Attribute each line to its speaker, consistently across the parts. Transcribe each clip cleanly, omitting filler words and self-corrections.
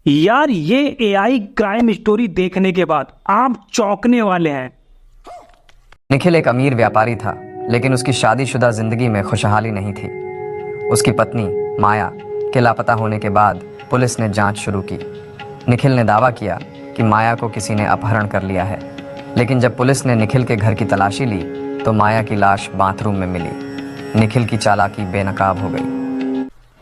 Speaker 1: यार ये AI crime story देखने के बाद आप चौंकने वाले हैं।
Speaker 2: निखिल एक अमीर व्यापारी था, लेकिन उसकी शादीशुदा जिंदगी में खुशहाली नहीं थी। उसकी पत्नी माया के लापता होने के बाद पुलिस ने जांच शुरू की। निखिल ने दावा किया कि माया को किसी ने अपहरण कर लिया है, लेकिन जब पुलिस ने निखिल के घर की तलाशी ली तो माया की लाश बाथरूम में मिली। निखिल की चालाकी बेनकाब हो गई।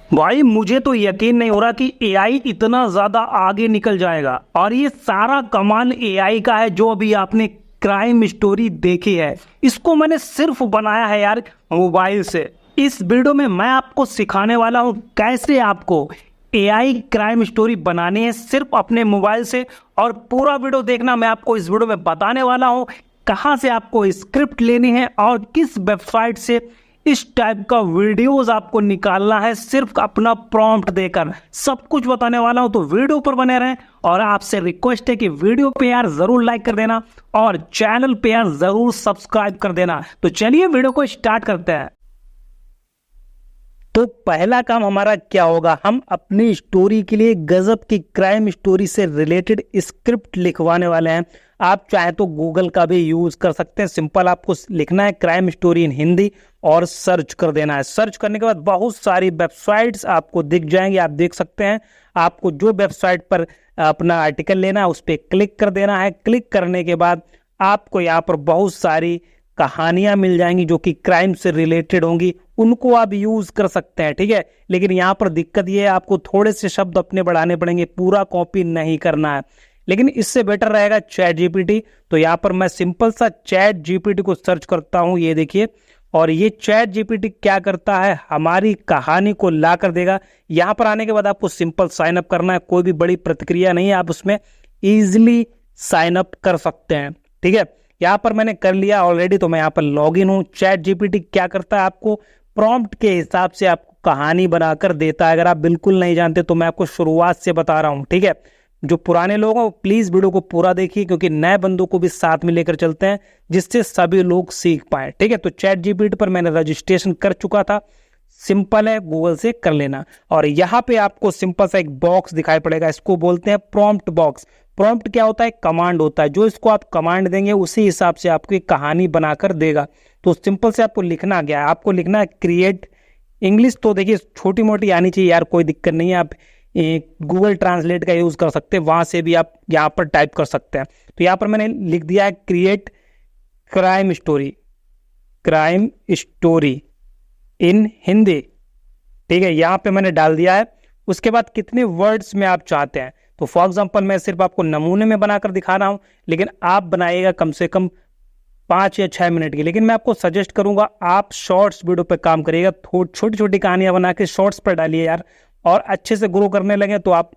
Speaker 1: भाई मुझे तो यकीन नहीं हो रहा कि एआई इतना ज्यादा आगे निकल जाएगा, और ये सारा कमाल एआई का है। जो अभी आपने क्राइम स्टोरी देखी है, इसको मैंने सिर्फ बनाया है यार मोबाइल से। इस वीडियो में मैं आपको सिखाने वाला हूँ कैसे आपको एआई क्राइम स्टोरी बनानी है सिर्फ अपने मोबाइल से। और पूरा वीडियो देखना, मैं आपको इस वीडियो में बताने वाला हूँ कहाँ से आपको स्क्रिप्ट लेनी है और किस वेबसाइट से इस टाइप का वीडियोस आपको निकालना है सिर्फ अपना प्रॉम्प्ट देकर। सब कुछ बताने वाला हूं, तो वीडियो पर बने रहें। और आपसे रिक्वेस्ट है कि वीडियो पे यार जरूर लाइक कर देना और चैनल पे यार जरूर सब्सक्राइब कर देना। तो चलिए वीडियो को स्टार्ट करते हैं। तो पहला काम हमारा क्या होगा, हम अपनी स्टोरी के लिए गजब की क्राइम स्टोरी से रिलेटेड स्क्रिप्ट लिखवाने वाले हैं। आप चाहे तो गूगल का भी यूज कर सकते हैं। सिंपल आपको लिखना है क्राइम स्टोरी इन हिंदी और सर्च कर देना है। सर्च करने के बाद बहुत सारी वेबसाइट्स आपको दिख जाएंगी, आप देख सकते हैं। आपको जो वेबसाइट पर अपना आर्टिकल लेना है उस पर क्लिक कर देना है। क्लिक करने के बाद आपको यहाँ पर बहुत सारी कहानियां मिल जाएंगी जो कि क्राइम से रिलेटेड होंगी, उनको आप यूज कर सकते हैं, ठीक है। लेकिन यहाँ पर दिक्कत ये है, आपको थोड़े से शब्द अपने बढ़ाने पड़ेंगे, पूरा कॉपी नहीं करना है। लेकिन इससे बेटर रहेगा चैट जीपीटी। तो यहाँ पर मैं सिंपल सा चैट जीपीटी को सर्च करता हूँ, ये देखिए। और ये चैट जीपीटी क्या करता है, हमारी कहानी को ला कर देगा। यहाँ पर आने के बाद आपको सिंपल साइन अप करना है, कोई भी बड़ी प्रतिक्रिया नहीं है, आप उसमें इजिली साइन अप कर सकते हैं, ठीक है। यहाँ पर मैंने कर लिया ऑलरेडी, तो मैं यहाँ पर लॉग इन हूँ। चैट जीपीटी क्या करता है, आपको प्रॉम्प्ट के हिसाब से आपको कहानी बनाकर देता है। अगर आप बिल्कुल नहीं जानते तो मैं आपको शुरुआत से बता रहा हूँ, ठीक है। जो पुराने लोग हैं वो प्लीज वीडियो को पूरा देखिए, क्योंकि नए बंदों को भी साथ में लेकर चलते हैं जिससे सभी लोग सीख पाए, ठीक है। तो चैट जीपीटी पर मैंने रजिस्ट्रेशन कर चुका था, सिंपल है, गूगल से कर लेना। और यहाँ पे आपको सिंपल सा एक बॉक्स दिखाई पड़ेगा, इसको बोलते हैं प्रॉम्प्ट बॉक्स। प्रॉम्प्ट क्या होता है, कमांड होता है। जो इसको आप कमांड देंगे उसी हिसाब से आपको एक कहानी बनाकर देगा। तो सिंपल से आपको लिखना क्या है, आपको लिखना है क्रिएट। इंग्लिश तो देखिए छोटी मोटी आनी चाहिए यार, कोई दिक्कत नहीं है। आप गूगल ट्रांसलेट का यूज कर सकते हैं, वहां से भी आप यहाँ पर टाइप कर सकते हैं। तो यहाँ पर मैंने लिख दिया है create crime story, crime story in Hindi, ठीक है। यहाँ पे मैंने डाल दिया है। उसके बाद कितने वर्ड्स में आप चाहते हैं, तो फॉर एग्जांपल मैं सिर्फ आपको नमूने में बनाकर दिखा रहा हूं, लेकिन आप बनाइएगा कम से कम 5 या 6 मिनट की। लेकिन मैं आपको सजेस्ट करूंगा आप शॉर्ट्स वीडियो पे काम करिएगा, छोटी छोटी कहानियां बना के शॉर्ट्स पर डालिए यार, और अच्छे से ग्रो करने लगे तो आप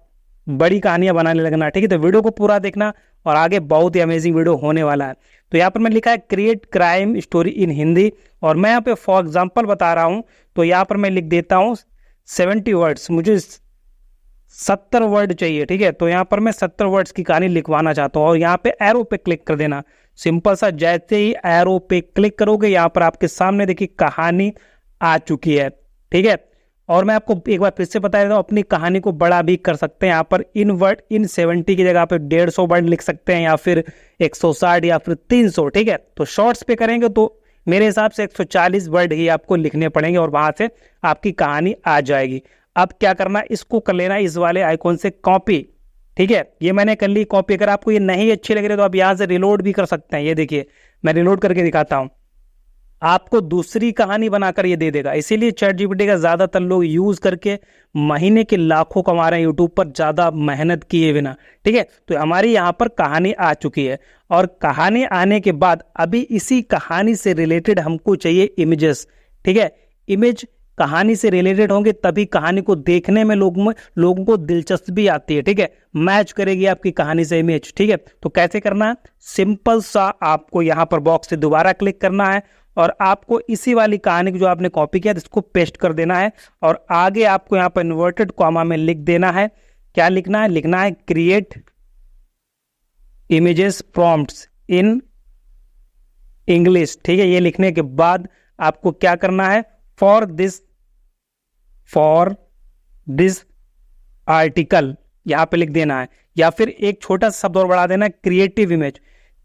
Speaker 1: बड़ी कहानियां बनाने लगना, ठीक है। तो वीडियो को पूरा देखना, और आगे बहुत ही अमेजिंग वीडियो होने वाला है। तो यहाँ पर मैं लिखा है create crime story in Hindi, और मैं यहाँ पे फॉर एग्जाम्पल बता रहा हूँ। तो यहाँ पर मैं लिख देता हूँ 70 वर्ड्स, मुझे 70 वर्ड चाहिए, ठीक है। तो यहाँ पर मैं 70 वर्ड्स की कहानी लिखवाना चाहता हूँ, और यहाँ पे एरो पे क्लिक कर देना। सिंपल सा, जैसे ही एरो पे क्लिक करोगे यहाँ पर आपके सामने देखिए कहानी आ चुकी है, ठीक है। और मैं आपको एक बार फिर से बता देता हूँ, अपनी कहानी को बड़ा भी कर सकते हैं। यहाँ पर इन वर्ड, इन 70 की जगह पे 150 वर्ड लिख सकते हैं, या फिर 160 या फिर 300, ठीक है। तो शॉर्ट्स पे करेंगे तो मेरे हिसाब से 140 वर्ड ही आपको लिखने पड़ेंगे, और वहां से आपकी कहानी आ जाएगी। अब क्या करना, इसको कर लेना इस वाले आइकॉन से कॉपी, ठीक है। ये मैंने कर ली कॉपी। अगर आपको ये नहीं अच्छी लग रही तो आप यहाँ से रिलोड भी कर सकते हैं। ये देखिए मैं रिलोड करके दिखाता हूँ, आपको दूसरी कहानी बनाकर ये दे देगा। इसीलिए चैट जीपीटी का ज्यादातर लोग यूज करके महीने के लाखों कमा रहे हैं यूट्यूब पर, ज्यादा मेहनत किए बिना, ठीक है। तो हमारी यहाँ पर कहानी आ चुकी है, और कहानी आने के बाद अभी इसी कहानी से रिलेटेड हमको चाहिए इमेजेस, ठीक है। इमेज कहानी से रिलेटेड होंगे तभी कहानी को देखने में लोगों को दिलचस्पी आती है, ठीक है। मैच करेगी आपकी कहानी से इमेज, ठीक है। तो कैसे करना है, सिंपल सा, आपको यहाँ पर बॉक्स से दोबारा क्लिक करना है, और आपको इसी वाली कहानी को जो आपने कॉपी किया इसको पेस्ट कर देना है, और आगे आपको यहाँ पर इन्वर्टेड कॉमा में लिख देना है। क्या लिखना है, लिखना है create images prompts in English, ठीक है। ये लिखने के बाद आपको क्या करना है, फॉर दिस आर्टिकल, यहाँ पे लिख देना है, या फिर एक छोटा सा शब्द और बढ़ा देना है, क्रिएटिव इमेज।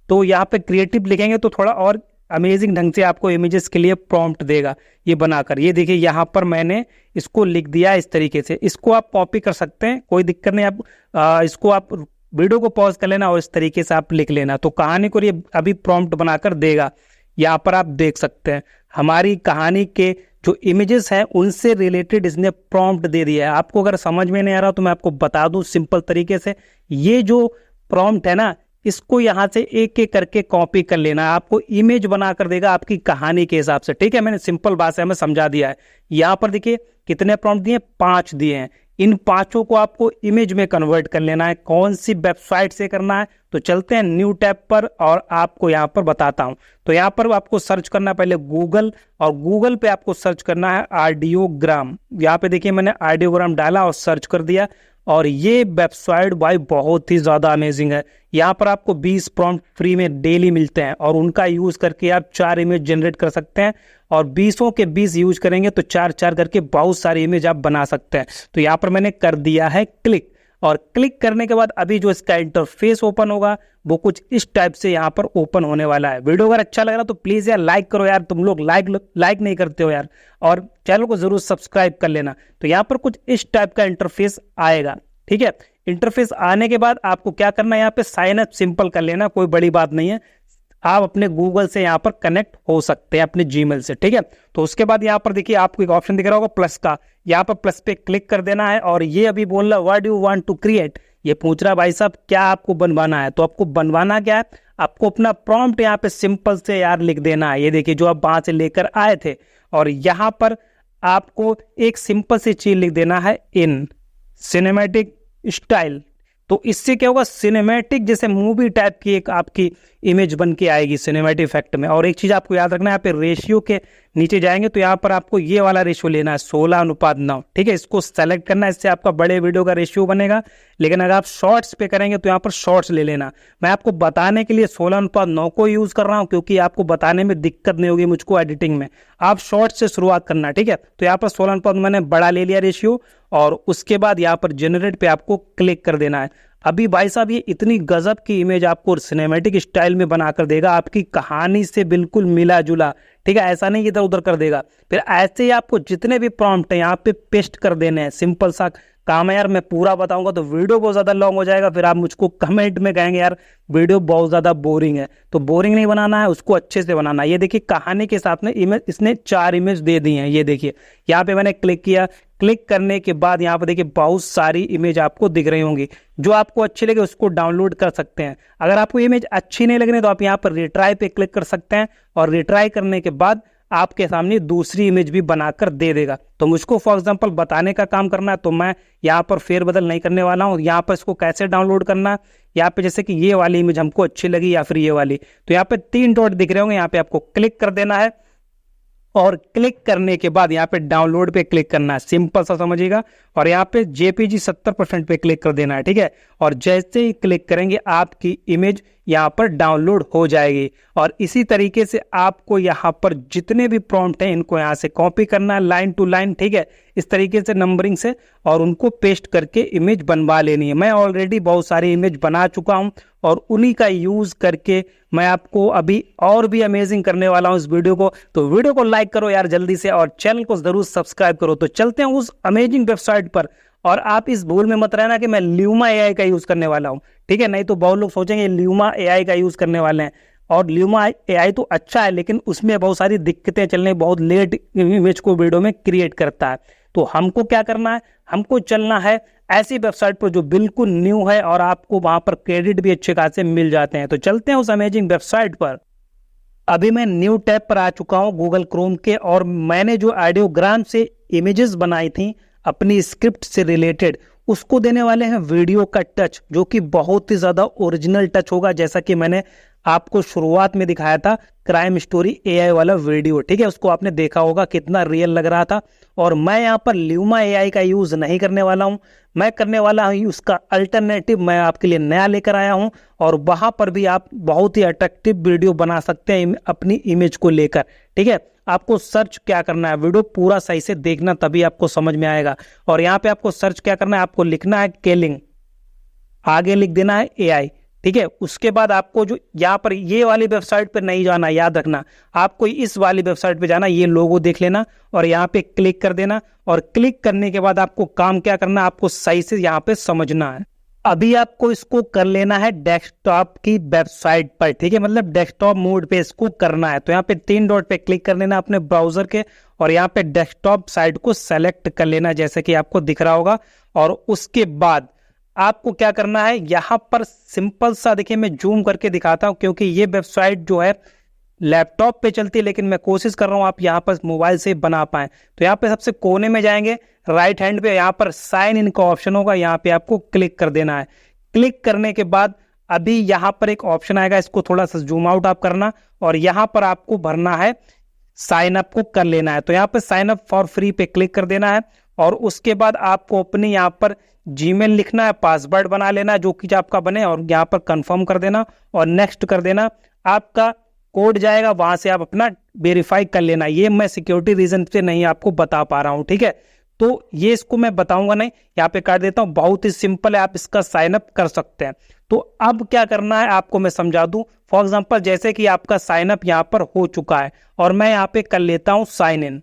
Speaker 1: तो यहाँ पे क्रिएटिव लिखेंगे तो थोड़ा और अमेजिंग ढंग से आपको इमेजेस के लिए प्रॉम्प्ट देगा ये बनाकर। ये देखिए यहाँ पर मैंने इसको लिख दिया इस तरीके से। इसको आप कॉपी कर सकते हैं, कोई दिक्कत नहीं। आप इसको आप वीडियो को पॉज कर लेना और इस तरीके से आप लिख लेना, तो कहानी को ये अभी प्रॉम्प्ट बनाकर देगा। यहाँ पर आप देख सकते हैं हमारी कहानी के जो इमेजेस हैं उनसे रिलेटेड इसने प्रॉम्प्ट दे दिया है। आपको अगर समझ में नहीं आ रहा तो मैं आपको बता दूं सिंपल तरीके से। ये जो प्रॉम्प्ट है ना, इसको यहाँ से एक एक करके कॉपी कर लेना है, आपको इमेज बना कर देगा आपकी कहानी के हिसाब से। ठीक है, मैंने सिंपल भाषा में समझा दिया है। यहाँ पर देखिए कितने प्रॉम्प्ट दिए, 5 दिए हैं। इन 5 को आपको इमेज में कन्वर्ट कर लेना है। कौन सी वेबसाइट से करना है, तो चलते हैं न्यू टैब पर और आपको यहाँ पर बताता हूँ। तो यहाँ पर आपको सर्च करना है पहले गूगल, और गूगल पे आपको सर्च करना है ऑडियोग्राम। यहाँ पे देखिए मैंने ऑडियोग्राम डाला और सर्च कर दिया, और ये वेबसाइट भाई बहुत ही ज़्यादा अमेजिंग है। यहाँ पर आपको 20 प्रॉम्प्ट फ्री में डेली मिलते हैं, और उनका यूज़ करके आप 4 इमेज जनरेट कर सकते हैं, और 20 के 20 यूज करेंगे तो 4 करके बहुत सारी इमेज आप बना सकते हैं। तो यहाँ पर मैंने कर दिया है क्लिक, और क्लिक करने के बाद अभी जो इसका इंटरफेस ओपन होगा वो कुछ इस टाइप से यहाँ पर ओपन होने वाला है। वीडियो अगर अच्छा लग रहा तो प्लीज़ यार लाइक करो यार, तुम लोग लाइक नहीं करते हो यार, और चैनल को जरूर सब्सक्राइब कर लेना। तो यहाँ पर कुछ इस टाइप का इंटरफेस आएगा। ठीक है, इंटरफेस आने के बाद आपको क्या करना है, यहाँ पे साइन अप सिंपल कर लेना, कोई बड़ी बात नहीं है। आप अपने गूगल से यहाँ पर कनेक्ट हो सकते हैं अपने जीमेल से। ठीक है, तो उसके बाद यहाँ पर देखिए आपको एक ऑप्शन दिख रहा होगा प्लस का, यहाँ पर प्लस पे क्लिक कर देना है। और ये अभी बोल रहा what do you want to create, ये पूछ रहा भाई साहब क्या आपको बनवाना है। तो आपको बनवाना क्या है, आपको अपना प्रॉम्प्ट यहाँ पे सिंपल से यार लिख देना है। ये देखिए जो आप वहां से लेकर आए थे, और यहाँ पर आपको एक सिंपल सी चीज लिख देना है, इन सिनेमैटिक स्टाइल। तो इससे क्या होगा, सिनेमैटिक जैसे मूवी टाइप की एक आपकी इमेज बन के आएगी सिनेमैटिक इफेक्ट में। और एक चीज आपको याद रखना है, यहाँ पे रेशियो के नीचे जाएंगे तो यहाँ पर आपको ये वाला रेशियो लेना है 16:9। ठीक है, इसको सेलेक्ट करना है, इससे आपका बड़े वीडियो का रेशियो बनेगा। लेकिन अगर आप शॉर्ट्स पे करेंगे तो यहाँ पर शॉर्ट्स ले लेना। मैं आपको बताने के लिए 16:9 को यूज कर रहा हूँ, क्योंकि आपको बताने में दिक्कत नहीं होगी मुझको एडिटिंग में। आप शॉर्ट्स से शुरुआत करना। ठीक है, तो यहाँ पर 16:9 मैंने बड़ा ले लिया रेशियो, और उसके बाद यहाँ पर जनरेट पे आपको क्लिक कर देना है। अभी भाई साहब ये इतनी गजब की इमेज आपको सिनेमैटिक स्टाइल में बनाकर देगा, आपकी कहानी से बिल्कुल मिला जुला। ठीक है, ऐसा नहीं इधर उधर कर देगा। फिर ऐसे ही आपको जितने भी प्रॉम्प्ट हैं यहाँ पे पेस्ट कर देने हैं। सिंपल सा काम है यार, मैं पूरा बताऊंगा तो वीडियो बहुत ज्यादा लॉन्ग हो जाएगा, फिर आप मुझको कमेंट में कहेंगे यार वीडियो बहुत ज्यादा बोरिंग है। तो बोरिंग नहीं बनाना है, उसको अच्छे से बनाना है। ये देखिए कहानी के साथ में इमेज इसने 4 इमेज दे दी हैं। ये देखिए यहाँ पे मैंने क्लिक किया, क्लिक करने के बाद यहाँ पे देखिए बहुत सारी इमेज आपको दिख रही होंगी। जो आपको अच्छी लगे उसको डाउनलोड कर सकते हैं। अगर आपको इमेज अच्छी नहीं लग रही तो आप यहाँ पर रिट्राई पे क्लिक कर सकते हैं, और रिट्राई करने के बाद आपके सामने दूसरी इमेज भी बनाकर दे देगा। तो मुझको फॉर एग्जांपल बताने का काम करना है, तो मैं यहाँ पर फेरबदल नहीं करने वाला हूँ। यहाँ पर इसको कैसे डाउनलोड करना है, यहाँ पे जैसे कि ये वाली इमेज हमको अच्छी लगी या फिर ये वाली, तो यहाँ पे 3 डॉट दिख रहे होंगे, यहाँ पे आपको क्लिक कर देना है, और क्लिक करने के बाद यहाँ पे डाउनलोड पे क्लिक करना है। सिंपल सा समझिएगा, और यहाँ पे जेपीजी 70% पे क्लिक कर देना है। ठीक है, और जैसे ही क्लिक करेंगे आपकी इमेज यहाँ पर डाउनलोड हो जाएगी। और इसी तरीके से आपको यहाँ पर जितने भी प्रॉम्प्ट हैं इनको यहाँ से कॉपी करना है लाइन टू लाइन। ठीक है, इस तरीके से नंबरिंग से, और उनको पेस्ट करके इमेज बनवा लेनी है। मैं ऑलरेडी बहुत सारी इमेज बना चुका हूँ, और उन्हीं का यूज करके मैं आपको अभी और भी अमेजिंग करने वाला हूँ इस वीडियो को। तो वीडियो को लाइक करो यार जल्दी से, और चैनल को जरूर सब्सक्राइब करो। तो चलते हैं उस अमेजिंग वेबसाइट पर, और आप इस भूल में मत रहना कि मैं ल्यूमा एआई का यूज करने वाला हूँ। ठीक है, नहीं तो बहुत लोग सोचेंगे ल्यूमा एआई का यूज करने वाले हैं, और ल्यूमा एआई तो अच्छा है लेकिन उसमें बहुत सारी दिक्कतें चलने, बहुत लेट इमेज को वीडियो में क्रिएट करता है। तो हमको क्या करना है, हमको चलना है ऐसी वेबसाइट पर जो बिल्कुल न्यू है, और आपको वहां पर क्रेडिट भी अच्छे खासे मिल जाते हैं। तो चलते हैं उस अमेजिंग वेबसाइट पर। अभी मैं न्यू टैब पर आ चुका हूं गूगल क्रोम के, और मैंने जो ऑडियोग्राम से इमेजेस बनाई थी अपनी स्क्रिप्ट से रिलेटेड, उसको देने वाले हैं वीडियो का टच, जो कि बहुत ही ज्यादा ओरिजिनल टच होगा। जैसा कि मैंने आपको शुरुआत में दिखाया था क्राइम स्टोरी एआई वाला वीडियो। ठीक है, उसको आपने देखा होगा कितना रियल लग रहा था। और मैं यहाँ पर ल्यूमा एआई का यूज नहीं करने वाला हूँ, मैं करने वाला हूँ उसका अल्टरनेटिव मैं आपके लिए नया लेकर आया हूँ, और वहां पर भी आप बहुत ही अट्रैक्टिव वीडियो बना सकते हैं अपनी इमेज को लेकर। ठीक है, आपको सर्च क्या करना है, वीडियो पूरा सही से देखना तभी आपको समझ में आएगा। और यहाँ पे आपको सर्च क्या करना है, आपको लिखना है केलिंग। आगे लिख देना है AI। ठीक है, उसके बाद आपको जो यहाँ पर ये वाली वेबसाइट पर नहीं जाना, याद रखना, आपको इस वाली वेबसाइट पे जाना, ये लोगो देख लेना और यहाँ पे क्लिक कर देना। और क्लिक करने के बाद आपको काम क्या करना है, आपको सही से यहाँ पे समझना है। अभी आपको इसको कर लेना है डेस्कटॉप की वेबसाइट पर। ठीक है, मतलब डेस्कटॉप मोड पे इसको करना है। तो यहाँ पे 3 डॉट पे क्लिक कर लेना अपने ब्राउजर के और यहाँ पे डेस्कटॉप साइट को सेलेक्ट कर लेना जैसे कि आपको दिख रहा होगा। और उसके बाद आपको क्या करना है, यहाँ पर सिंपल सा, देखिए मैं जूम करके दिखाता हूँ क्योंकि ये वेबसाइट जो है लैपटॉप पे चलती है, लेकिन मैं कोशिश कर रहा हूँ आप यहाँ पर मोबाइल से बना पाएं। तो यहाँ पे सबसे कोने में जाएंगे, राइट हैंड पे यहाँ पर साइन इन का ऑप्शन होगा, यहाँ पे आपको क्लिक कर देना है। क्लिक करने के बाद अभी यहाँ पर एक ऑप्शन आएगा, इसको थोड़ा सा जूम आउट आप करना और यहाँ पर आपको भरना है, साइन अप को कर लेना है। तो यहाँ पे साइन अप फॉर फ्री पे क्लिक कर देना है और उसके बाद आपको अपने यहाँ पर जीमेल लिखना है, पासवर्ड बना लेना है जो कि आपका बने और यहाँ पर कंफर्म कर देना और नेक्स्ट कर देना। आपका कोड जाएगा, वहां से आप अपना वेरीफाई कर लेना। ये मैं सिक्योरिटी रीजन से नहीं आपको बता पा रहा हूँ। ठीक है, तो ये इसको मैं बताऊंगा नहीं, यहाँ पे काट देता हूँ। बहुत ही सिंपल है, आप इसका साइन अप कर सकते हैं। तो अब क्या करना है आपको मैं समझा दूं। फॉर एग्जांपल जैसे कि आपका साइन अप यहाँ पर हो चुका है और मैं यहाँ पे कर लेता हूँ साइन इन।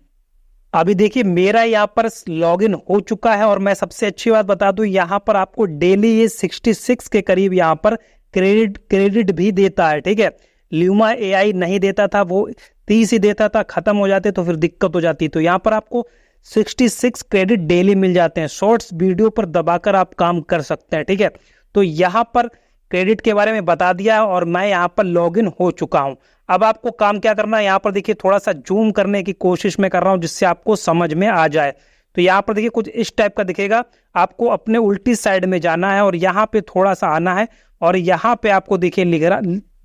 Speaker 1: अभी देखिए मेरा यहाँ पर लॉगिन हो चुका है और मैं सबसे अच्छी बात बता दूं, यहाँ पर आपको डेली ये 66 के करीब यहाँ पर क्रेडिट भी देता है। ठीक है, ल्यूमा AI नहीं देता था, वो 30 ही देता था, खत्म हो जाते तो फिर दिक्कत हो जाती। तो यहाँ पर आपको 66 क्रेडिट डेली मिल जाते हैं। शॉर्ट्स वीडियो पर दबाकर आप काम कर सकते हैं। ठीक है, तो यहाँ पर क्रेडिट के बारे में बता दिया है और मैं यहाँ पर लॉगिन हो चुका हूँ। अब आपको काम क्या करना है, यहाँ पर देखिए थोड़ा सा जूम करने की कोशिश में कर रहा हूँ जिससे आपको समझ में आ जाए। तो यहाँ पर देखिए कुछ इस टाइप का दिखेगा, आपको अपने उल्टी साइड में जाना है और यहाँ पे थोड़ा सा आना है और यहाँ पे आपको देखिए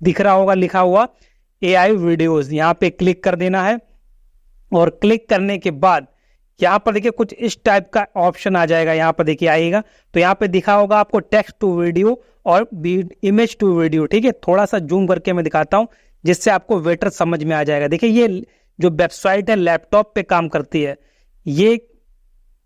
Speaker 1: दिख रहा होगा लिखा हुआ AI वीडियोज, यहाँ पे क्लिक कर देना है। और क्लिक करने के बाद यहाँ पर देखिए कुछ इस टाइप का ऑप्शन आ जाएगा, यहाँ पर देखिए आएगा। तो यहाँ पे दिखा होगा आपको टेक्स्ट टू वीडियो और इमेज टू वीडियो। ठीक है, थोड़ा सा जूम करके मैं दिखाता हूँ जिससे आपको बेटर समझ में आ जाएगा। देखिए ये जो वेबसाइट है लैपटॉप पे काम करती है, ये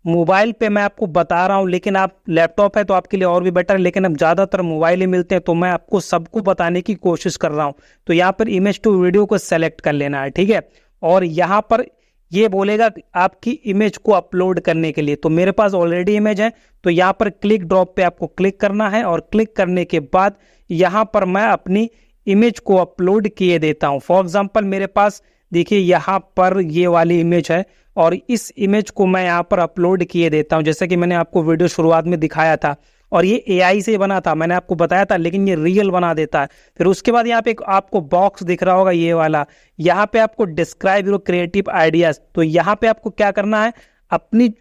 Speaker 1: मोबाइल पे मैं आपको बता रहा हूँ, लेकिन आप लैपटॉप है तो आपके लिए और भी बेटर है, लेकिन अब ज़्यादातर मोबाइल ही मिलते हैं तो मैं आपको सबको बताने की कोशिश कर रहा हूँ। तो यहाँ पर इमेज टू वीडियो को सेलेक्ट कर लेना है। ठीक है, और यहाँ पर ये बोलेगा आपकी इमेज को अपलोड करने के लिए, तो मेरे पास ऑलरेडी इमेज है तो यहाँ पर क्लिक ड्रॉप पे आपको क्लिक करना है और क्लिक करने के बाद यहाँ पर मैं अपनी इमेज को अपलोड किए देता हूँ। फॉर एग्जांपल मेरे पास देखिए यहाँ पर ये वाली इमेज है और इस इमेज को मैं यहाँ पर अपलोड किए देता हूँ जैसे कि मैंने आपको वीडियो शुरुआत में दिखाया था। और ये AI से बना था, मैंने आपको बताया था, लेकिन ये रियल बना देता है। फिर उसके बाद यहाँ पे आपको बॉक्स दिख रहा होगा ये वाला, यहाँ पे आपको डिस्क्राइब योर क्रिएटिव आइडियाज। तो यहाँ पे आपको क्या करना है,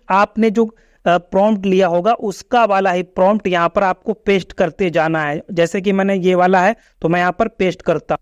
Speaker 1: आपने जो प्रॉम्प्ट लिया होगा उसका वाला ही प्रॉम्प्ट यहाँ पर आपको पेस्ट करते जाना है। जैसे कि मैंने ये वाला है तो मैं यहाँ पर पेस्ट करता।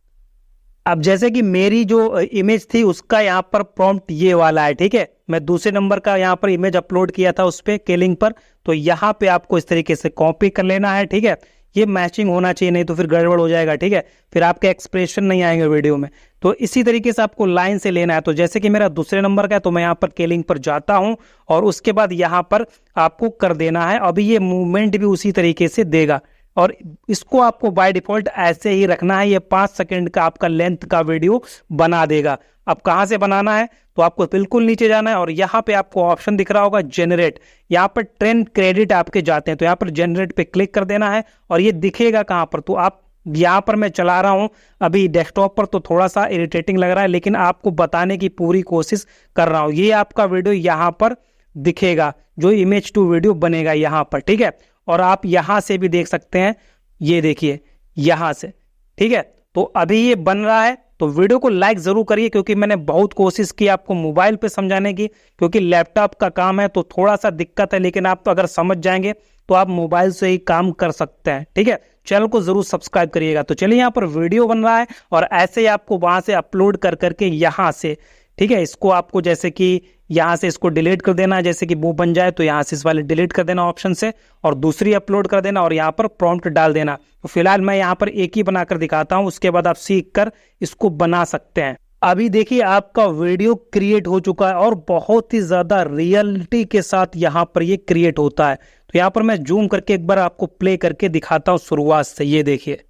Speaker 1: अब जैसे कि मेरी जो इमेज थी उसका यहाँ पर प्रॉम्प्ट ये वाला है। ठीक है, मैं दूसरे नंबर का यहाँ पर इमेज अपलोड किया था उस पे के लिंक पर, तो यहाँ पे आपको इस तरीके से कॉपी कर लेना है। ठीक है, ये मैचिंग होना चाहिए, नहीं तो फिर गड़बड़ हो जाएगा। ठीक है, फिर आपके एक्सप्रेशन नहीं आएंगे वीडियो में। तो इसी तरीके से आपको लाइन से लेना है। तो जैसे कि मेरा दूसरे नंबर का है तो मैं यहाँ पर के लिंक पर जाता हूँ और उसके बाद यहाँ पर आपको कर देना है। अभी ये मूवमेंट भी उसी तरीके से देगा और इसको आपको बाय डिफॉल्ट ऐसे ही रखना है। ये 5 सेकंड का आपका लेंथ का वीडियो बना देगा। अब कहाँ से बनाना है, तो आपको बिल्कुल नीचे जाना है और यहाँ पे आपको ऑप्शन दिख रहा होगा जनरेट, यहाँ पर 10 क्रेडिट आपके जाते हैं, तो यहाँ पर जनरेट पे क्लिक कर देना है और ये दिखेगा कहाँ पर, तो आप यहाँ पर मैं चला रहा हूँ अभी डेस्कटॉप पर, तो थोड़ा सा इरिटेटिंग लग रहा है, लेकिन आपको बताने की पूरी कोशिश कर रहा हूँ। ये आपका वीडियो यहाँ पर दिखेगा, जो इमेज टू वीडियो बनेगा यहाँ पर। ठीक है, और आप यहाँ से भी देख सकते हैं, ये देखिए यहाँ से। ठीक है, तो अभी ये बन रहा है। तो वीडियो को लाइक जरूर करिए क्योंकि मैंने बहुत कोशिश की आपको मोबाइल पे समझाने की, क्योंकि लैपटॉप का काम है तो थोड़ा सा दिक्कत है, लेकिन आप तो अगर समझ जाएंगे तो आप मोबाइल से ही काम कर सकते हैं। ठीक है, चैनल को जरूर सब्सक्राइब करिएगा। तो चलिए, यहाँ पर वीडियो बन रहा है और ऐसे ही आपको वहां से अपलोड कर करके यहाँ से, ठीक है, इसको आपको जैसे कि यहाँ से इसको डिलीट कर देना है, जैसे कि वो बन जाए तो यहाँ से इस वाले डिलीट कर देना ऑप्शन से और दूसरी अपलोड कर देना और यहाँ पर प्रॉम्प्ट डाल देना। तो फिलहाल मैं यहाँ पर एक ही बनाकर दिखाता हूँ, उसके बाद आप सीख कर इसको बना सकते हैं। अभी देखिए आपका वीडियो क्रिएट हो चुका है और बहुत ही ज्यादा रियलिटी के साथ यहाँ पर ये क्रिएट होता है। तो यहाँ पर मैं जूम करके एक बार आपको प्ले करके दिखाता हूँ शुरुआत से। ये देखिए,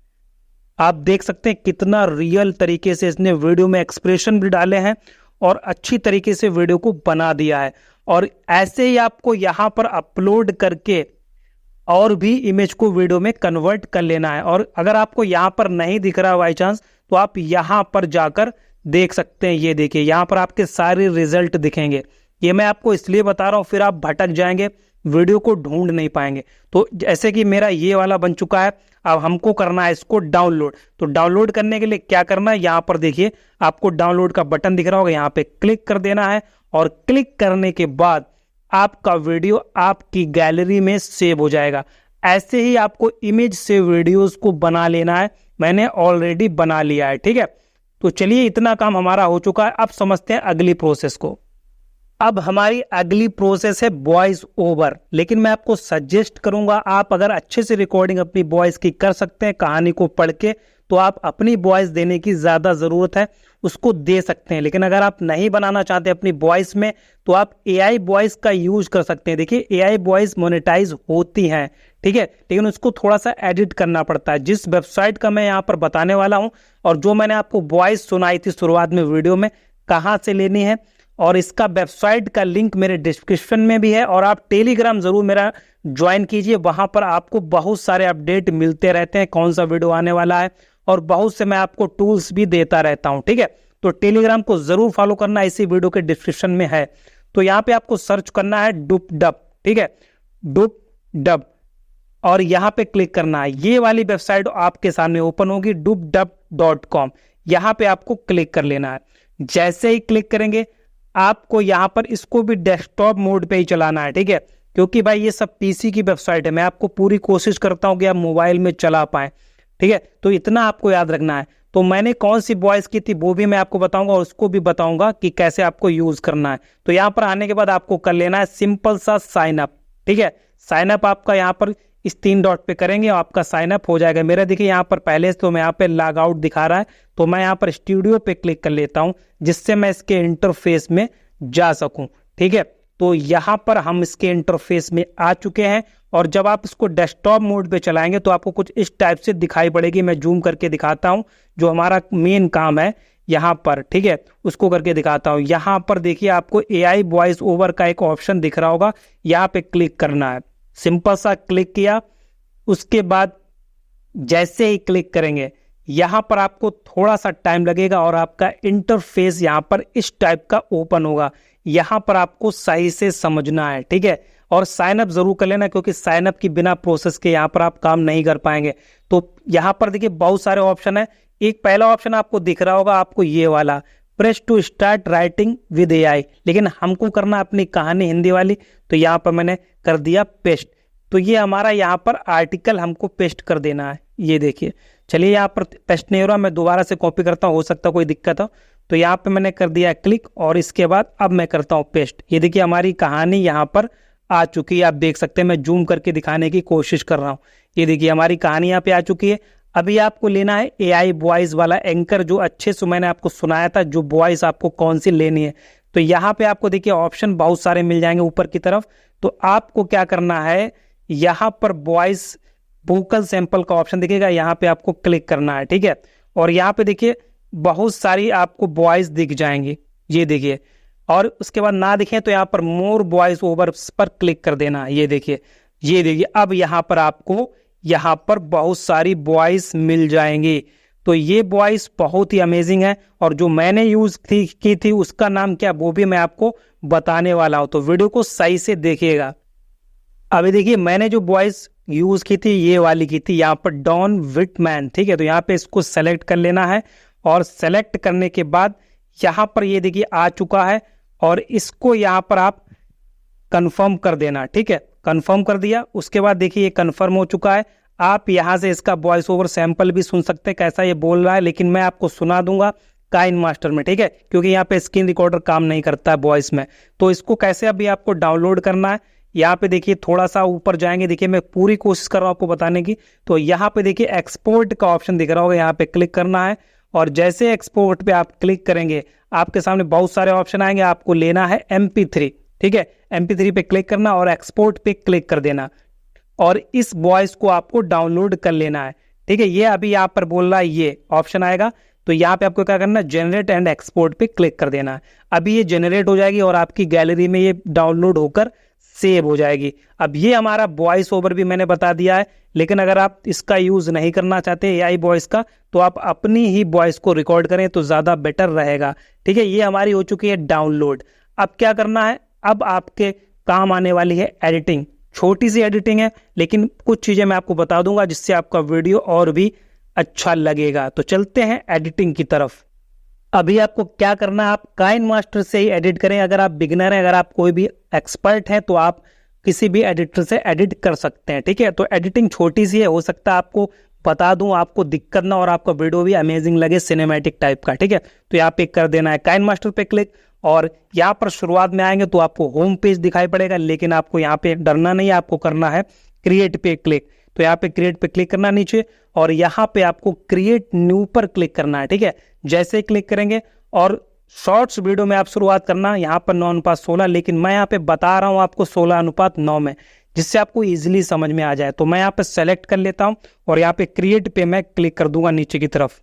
Speaker 1: आप देख सकते हैं कितना रियल तरीके से इसने वीडियो में एक्सप्रेशन भी डाले हैं और अच्छी तरीके से वीडियो को बना दिया है। और ऐसे ही आपको यहाँ पर अपलोड करके और भी इमेज को वीडियो में कन्वर्ट कर लेना है। और अगर आपको यहाँ पर नहीं दिख रहा बाई चांस, तो आप यहाँ पर जाकर देख सकते हैं। ये देखिए, यहाँ पर आपके सारे रिजल्ट दिखेंगे। ये मैं आपको इसलिए बता रहा हूँ, फिर आप भटक जाएंगे, वीडियो को ढूंढ नहीं पाएंगे। तो जैसे कि मेरा ये वाला बन चुका है, अब हमको करना है इसको डाउनलोड। तो डाउनलोड करने के लिए क्या करना है, यहाँ पर देखिए आपको डाउनलोड का बटन दिख रहा होगा, यहाँ पे क्लिक कर देना है। और क्लिक करने के बाद आपका वीडियो आपकी गैलरी में सेव हो जाएगा। ऐसे ही आपको इमेज से वीडियोस को बना लेना है। मैंने ऑलरेडी बना लिया है, ठीक है। तो चलिए, इतना काम हमारा हो चुका है। अब समझते हैं अगली प्रोसेस को। अब हमारी अगली प्रोसेस है वॉइस ओवर। लेकिन मैं आपको सजेस्ट करूंगा, आप अगर अच्छे से रिकॉर्डिंग अपनी वॉइस की कर सकते हैं कहानी को पढ़ के, तो आप अपनी वॉइस देने की ज़्यादा ज़रूरत है, उसको दे सकते हैं। लेकिन अगर आप नहीं बनाना चाहते अपनी वॉइस में, तो आप एआई वॉइस का यूज कर सकते हैं। देखिए, एआई वॉइस मोनेटाइज होती हैं, ठीक है, लेकिन उसको थोड़ा सा एडिट करना पड़ता है। जिस वेबसाइट का मैं यहाँ पर बताने वाला हूँ और जो मैंने आपको वॉइस सुनाई थी शुरुआत में वीडियो में, कहाँ से लेनी है, और इसका वेबसाइट का लिंक मेरे डिस्क्रिप्शन में भी है। और आप टेलीग्राम जरूर मेरा ज्वाइन कीजिए, वहां पर आपको बहुत सारे अपडेट मिलते रहते हैं, कौन सा वीडियो आने वाला है, और बहुत से मैं आपको टूल्स भी देता रहता हूं, ठीक है। तो टेलीग्राम को जरूर फॉलो करना, इसी वीडियो के डिस्क्रिप्शन में है। तो यहाँ पे आपको सर्च करना है डुप डब, ठीक है, डुप डब, और यहाँ पे क्लिक करना है। ये वाली वेबसाइट आपके सामने ओपन होगी, dupdub.com। यहाँ पे आपको क्लिक कर लेना है। जैसे ही क्लिक करेंगे, आपको यहाँ पर इसको भी डेस्कटॉप मोड पे ही चलाना है, ठीक है, क्योंकि भाई ये सब पीसी की वेबसाइट है। मैं आपको पूरी कोशिश करता हूँ कि आप मोबाइल में चला पाएं, ठीक है। तो इतना आपको याद रखना है। तो मैंने कौन सी वॉइस की थी वो भी मैं आपको बताऊंगा, और उसको भी बताऊंगा कि कैसे आपको यूज करना है। तो यहाँ पर आने के बाद आपको कर लेना है सिंपल सा साइन अप, ठीक है। साइन अप आपका यहाँ पर इस 3 डॉट पे करेंगे और आपका साइन अप हो जाएगा। मेरा देखिए यहाँ पर पहले से तो मैं यहाँ पे लॉग आउट दिखा रहा है, तो मैं यहाँ पर स्टूडियो पे क्लिक कर लेता हूँ, जिससे मैं इसके इंटरफेस में जा सकूं, ठीक है। तो यहाँ पर हम इसके इंटरफेस में आ चुके हैं। और जब आप इसको डेस्कटॉप मोड पे चलाएंगे तो आपको कुछ इस टाइप से दिखाई पड़ेगी। मैं जूम करके दिखाता हूँ, जो हमारा मेन काम है यहाँ पर, ठीक है, उसको करके दिखाता हूँ। यहाँ पर देखिए आपको एआई वॉइस ओवर का एक ऑप्शन दिख रहा होगा, यहाँ पे क्लिक करना है। सिंपल सा क्लिक किया, उसके बाद जैसे ही क्लिक करेंगे, यहाँ पर आपको थोड़ा सा टाइम लगेगा और आपका इंटरफेस यहाँ पर इस टाइप का ओपन होगा। यहाँ पर आपको सही से समझना है, ठीक है। और साइन अप जरूर कर लेना, क्योंकि साइन अप की बिना प्रोसेस के यहाँ पर आप काम नहीं कर पाएंगे। तो यहाँ पर देखिए बहुत सारे ऑप्शन है। एक पहला ऑप्शन आपको दिख रहा होगा, आपको ये वाला, press to start writing with AI. लेकिन हमको करना अपनी कहानी हिंदी वाली, तो यहाँ पर मैंने कर दिया पेस्ट। तो ये हमारा यहाँ पर आर्टिकल हमको पेस्ट कर देना है। ये देखिए, चलिए यहाँ पर पेस्ट नहीं हो रहा, मैं दोबारा से कॉपी करता हूँ, हो सकता कोई दिक्कत हो। तो यहाँ पे मैंने कर दिया क्लिक, और इसके बाद अब मैं करता हूँ पेस्ट। ये देखिए हमारी कहानी यहाँ पर आ चुकी है, आप देख सकते हैं। मैं जूम करके दिखाने की कोशिश कर रहा हूँ। ये देखिए हमारी कहानी यहाँ पे आ चुकी है। अभी आपको लेना है एआई वॉइस वाला एंकर, जो अच्छे से मैंने आपको सुनाया था, जो वॉइस आपको कौन सी लेनी है। तो यहाँ पे आपको देखिए ऑप्शन बहुत सारे मिल जाएंगे ऊपर की तरफ। तो आपको क्या करना है, यहाँ पर वॉइस वोकल सैंपल का ऑप्शन दिखेगा, यहाँ पे आपको क्लिक करना है, ठीक है। और यहाँ पे देखिए बहुत सारी आपको वॉइस दिख जाएंगी, ये देखिए। और उसके बाद ना दिखे तो यहाँ पर मोर वॉइस ओवर पर क्लिक कर देना है। ये देखिए अब यहाँ पर आपको यहाँ पर बहुत सारी वॉइस मिल जाएंगी। तो ये वॉइस बहुत ही अमेजिंग है, और जो मैंने यूज की थी उसका नाम क्या, वो भी मैं आपको बताने वाला हूँ। तो वीडियो को सही से देखिएगा। अभी देखिए मैंने जो वॉइस यूज की थी, ये वाली की थी, यहाँ पर डॉन विटमैन, ठीक है। तो यहाँ पे इसको सेलेक्ट कर लेना है, और सेलेक्ट करने के बाद यहाँ पर ये देखिए आ चुका है, और इसको यहाँ पर आप कंफर्म कर देना, ठीक है। कंफर्म कर दिया, उसके बाद देखिए ये कंफर्म हो चुका है। आप यहाँ से इसका वॉइस ओवर सैंपल भी सुन सकते हैं कैसा ये बोल रहा है, लेकिन मैं आपको सुना दूंगा काइन मास्टर में, ठीक है, क्योंकि यहाँ पे स्क्रीन रिकॉर्डर काम नहीं करता है वॉइस में। तो इसको कैसे अभी आपको डाउनलोड करना है, यहाँ पे देखिए थोड़ा सा ऊपर जाएंगे, देखिए मैं पूरी कोशिश कर रहा हूँ आपको बताने की। तो यहाँ पे देखिए एक्सपोर्ट का ऑप्शन दिख रहा होगा, यहाँ पे क्लिक करना है, और जैसे एक्सपोर्ट पे आप क्लिक करेंगे आपके सामने बहुत सारे ऑप्शन आएंगे। आपको लेना है MP3, ठीक है। MP3 पे क्लिक करना और एक्सपोर्ट पे क्लिक कर देना, और इस वॉइस को आपको डाउनलोड कर लेना है। ठीक है, ये अभी यहाँ पर बोल रहा है, ये ऑप्शन आएगा तो यहाँ पे आपको क्या करना है, जनरेट एंड एक्सपोर्ट पे क्लिक कर देना है। अभी ये जनरेट हो जाएगी और आपकी गैलरी में ये डाउनलोड होकर सेव हो जाएगी। अब ये हमारा वॉइस ओवर भी मैंने बता दिया है, लेकिन अगर आप इसका यूज नहीं करना चाहते एआई वॉइस का, तो आप अपनी ही वॉइस को रिकॉर्ड करें तो ज्यादा बेटर रहेगा। ठीक है, ये हमारी हो चुकी है डाउनलोड। अब क्या करना है, अब आपके काम आने वाली है एडिटिंग। छोटी सी एडिटिंग है, लेकिन कुछ चीजें मैं आपको बता दूंगा जिससे आपका वीडियो और भी अच्छा लगेगा। तो चलते हैं एडिटिंग की तरफ। अभी आपको क्या करना है, आप काइन मास्टर से ही एडिट करें। अगर आप बिगिनर हैं, अगर आप कोई भी एक्सपर्ट हैं, तो आप किसी भी एडिटर से एडिट कर सकते हैं। ठीक है, तो एडिटिंग छोटी सी है, हो सकता है आपको बता दूं, आपको दिक्कत ना और आपका वीडियो भी अमेजिंग लगे, सिनेमैटिक टाइप का। ठीक है, तो यहाँ पे कर देना है काइन मास्टर पे क्लिक, और यहाँ पर शुरुआत में आएंगे तो आपको होम पेज दिखाई पड़ेगा, लेकिन आपको यहाँ पे डरना नहीं है, आपको करना है क्रिएट पे क्लिक। तो यहाँ पे क्रिएट पे क्लिक करना नीचे, और यहाँ पे आपको क्रिएट न्यू पर क्लिक करना है। ठीक है, जैसे क्लिक करेंगे और शॉर्ट्स वीडियो में आप शुरुआत करना, यहाँ पर 9:16, लेकिन मैं यहाँ पे बता रहा हूँ आपको 16:9 में, जिससे आपको इजीली समझ में आ जाए। तो मैं यहाँ पे सेलेक्ट कर लेता हूँ और यहाँ पे क्रिएट पे मैं क्लिक कर दूंगा नीचे की तरफ।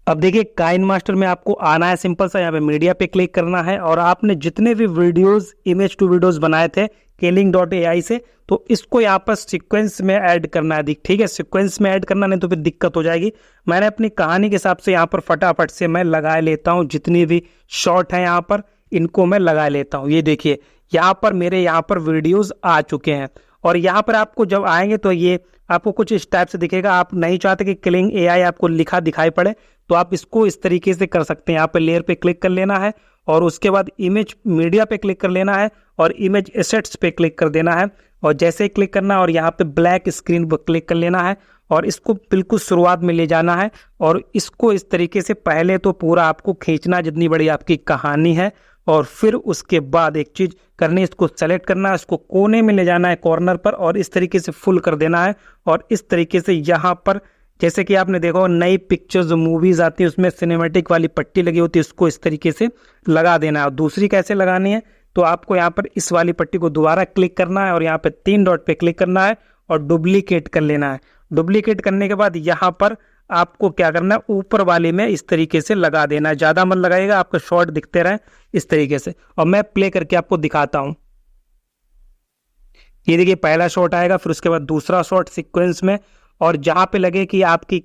Speaker 1: अब देखिए काइन मास्टर में आपको आना है, सिंपल सा यहाँ पे मीडिया पे क्लिक करना है, और आपने जितने भी वीडियोस इमेज टू वीडियोस बनाए थे Kling.ai से, तो इसको यहाँ पर सीक्वेंस में ऐड करना है। ठीक है, सीक्वेंस में ऐड करना, नहीं तो फिर दिक्कत हो जाएगी। मैंने अपनी कहानी के हिसाब से यहाँ पर फटाफट से मैं लगा लेता हूँ, जितनी भी शॉर्ट है यहाँ पर इनको मैं लगा लेता हूँ। ये देखिए यहाँ पर मेरे यहाँ पर वीडियोज आ चुके हैं, और यहाँ पर आपको जब आएंगे तो ये आपको कुछ इस टाइप से दिखेगा। आप नहीं चाहते कि Kling.ai आपको लिखा दिखाई पड़े, तो आप इसको इस तरीके से कर सकते हैं। यहाँ पे लेयर पे क्लिक कर लेना है, और उसके बाद इमेज मीडिया पे क्लिक कर लेना है, और इमेज एसेट्स पे क्लिक कर देना है, और जैसे ही क्लिक करना है और यहाँ पे ब्लैक स्क्रीन पर क्लिक कर लेना है, और इसको बिल्कुल शुरुआत में ले जाना है, और इसको इस तरीके से पहले तो पूरा आपको खींचना जितनी बड़ी आपकी कहानी है, और फिर उसके बाद एक चीज करनी, इसको सेलेक्ट करना है, इसको कोने में ले जाना है कॉर्नर पर, और इस तरीके से फुल कर देना है। और इस तरीके से यहाँ पर जैसे कि आपने देखा नई पिक्चर्स जो मूवीज आती है उसमें सिनेमैटिक वाली पट्टी लगी होती है, उसको इस तरीके से लगा देना है। और दूसरी कैसे लगानी है, तो आपको यहाँ पर इस वाली पट्टी को दोबारा क्लिक करना है, और यहाँ पे 3 डॉट पे क्लिक करना है और डुप्लीकेट कर लेना है। डुप्लीकेट करने के बाद यहाँ पर आपको क्या करना है, ऊपर वाले में इस तरीके से लगा देना है। ज्यादा मत लगाइएगा, आपको शॉर्ट दिखते रहे इस तरीके से। और मैं प्ले करके आपको दिखाता हूं। ये देखिए पहला शॉट आएगा, फिर उसके बाद दूसरा शॉट सीक्वेंस में, और जहां पे लगे कि आपकी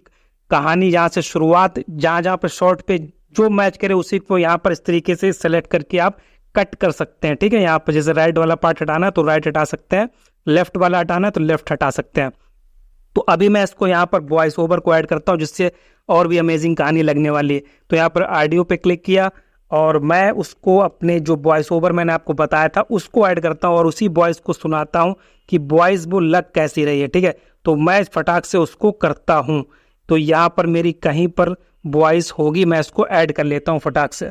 Speaker 1: कहानी जहां से शुरुआत, जहां पे शॉर्ट पे जो मैच करे उसी को यहाँ पर इस तरीके से सेलेक्ट करके आप कट कर सकते हैं। ठीक है, यहाँ पर जैसे राइट वाला पार्ट हटाना है तो राइट हटा सकते हैं, लेफ्ट वाला हटाना है तो लेफ्ट हटा सकते हैं। तो अभी मैं इसको यहाँ पर वॉइस ओवर को ऐड करता हूँ, जिससे और भी अमेजिंग कहानी लगने वाली है। तो यहाँ पर ऑडियो पे क्लिक किया, और मैं उसको अपने जो वॉइस ओवर मैंने आपको बताया था उसको ऐड करता हूँ, और उसी वॉइस को सुनाता हूँ कि वॉइस वो लग कैसी रही है। ठीक है, तो मैं फटाक से उसको करता हूँ। तो यहाँ पर मेरी कहीं पर वॉइस होगी, मैं इसको ऐड कर लेता हूँ फटाक से।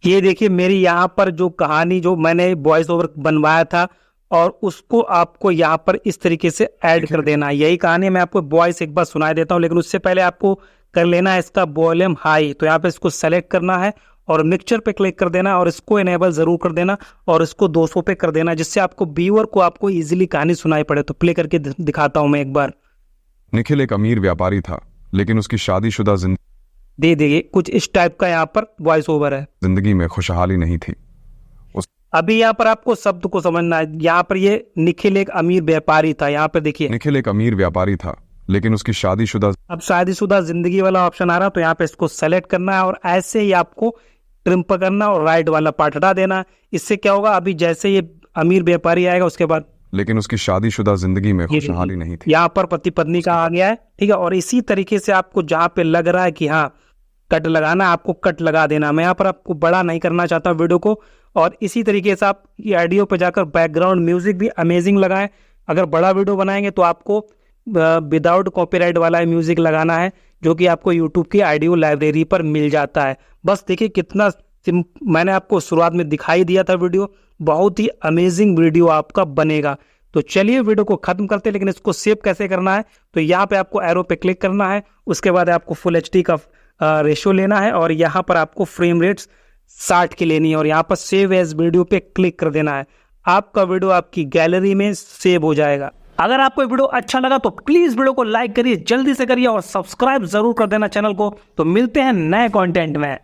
Speaker 1: ये देखिए मेरी यहाँ पर जो कहानी जो मैंने वॉइस ओवर बनवाया था, और उसको आपको यहाँ पर इस तरीके से ऐड कर देना है। यही कहानी मैं आपको वॉइस एक बार सुना देता हूँ, लेकिन उससे पहले आपको कर लेना है इसका वॉल्यूम हाई। तो यहाँ पे इसको सेलेक्ट करना है और मिक्सचर पे क्लिक कर देना, और इसको इनेबल जरूर कर देना, और इसको 200 पे कर देना, जिससे आपको व्यूअर को आपको इजीली कहानी सुनाई पड़े। तो प्ले करके दिखाता हूं मैं एक बार।
Speaker 3: निखिल एक अमीर व्यापारी था, लेकिन उसकी शादीशुदा
Speaker 1: दे देखिए कुछ इस टाइप का यहाँ पर वॉइस ओवर है।
Speaker 3: जिंदगी में खुशहाली नहीं थी।
Speaker 1: अभी यहाँ पर आपको शब्द को समझना है। यहाँ पर ये निखिल एक अमीर व्यापारी था, यहाँ पर देखिए
Speaker 3: निखिल एक अमीर व्यापारी था, लेकिन उसकी शादीशुदा,
Speaker 1: अब शादीशुदा जिंदगी वाला ऑप्शन आ रहा है, तो यहाँ पे इसको सेलेक्ट करना है, और ऐसे ही आपको ट्रिम पकड़ना और राइट वाला पार्ट हटा देना। इससे क्या होगा, अभी जैसे ये अमीर व्यापारी आएगा उसके बाद,
Speaker 3: लेकिन उसकी शादीशुदा जिंदगी में खुशहाली नहीं थी।
Speaker 1: यहाँ पर पति पत्नी का आ गया है। ठीक है, और इसी तरीके से आपको जहाँ पे लग रहा है कि हाँ कट लगाना, आपको कट लगा देना। मैं यहाँ पर आपको बड़ा नहीं करना चाहता वीडियो को, और इसी तरीके से आप ये ऑडियो पे जाकर बैकग्राउंड म्यूजिक भी अमेजिंग लगाएं। अगर बड़ा वीडियो बनाएंगे तो आपको विदाउट कॉपीराइट वाला म्यूजिक लगाना है, जो कि आपको यूट्यूब की ऑडियो लाइब्रेरी पर मिल जाता है। बस देखिए कितना मैंने आपको शुरुआत में दिखाई दिया था वीडियो, बहुत ही अमेजिंग वीडियो आपका बनेगा। तो चलिए वीडियो को खत्म करते हैं, लेकिन इसको सेव कैसे करना है, तो यहाँ पे आपको एरो पे क्लिक करना है, उसके बाद आपको फुल HD का रेशियो लेना है, और यहाँ पर आपको फ्रेम रेट्स 60 की लेनी है, और यहाँ पर सेव एज वीडियो पे क्लिक कर देना है। आपका वीडियो आपकी गैलरी में सेव हो जाएगा। अगर आपको वीडियो अच्छा लगा तो प्लीज वीडियो को लाइक करिए, जल्दी से करिए और सब्सक्राइब जरूर कर देना चैनल को। तो मिलते हैं नए कंटेंट में।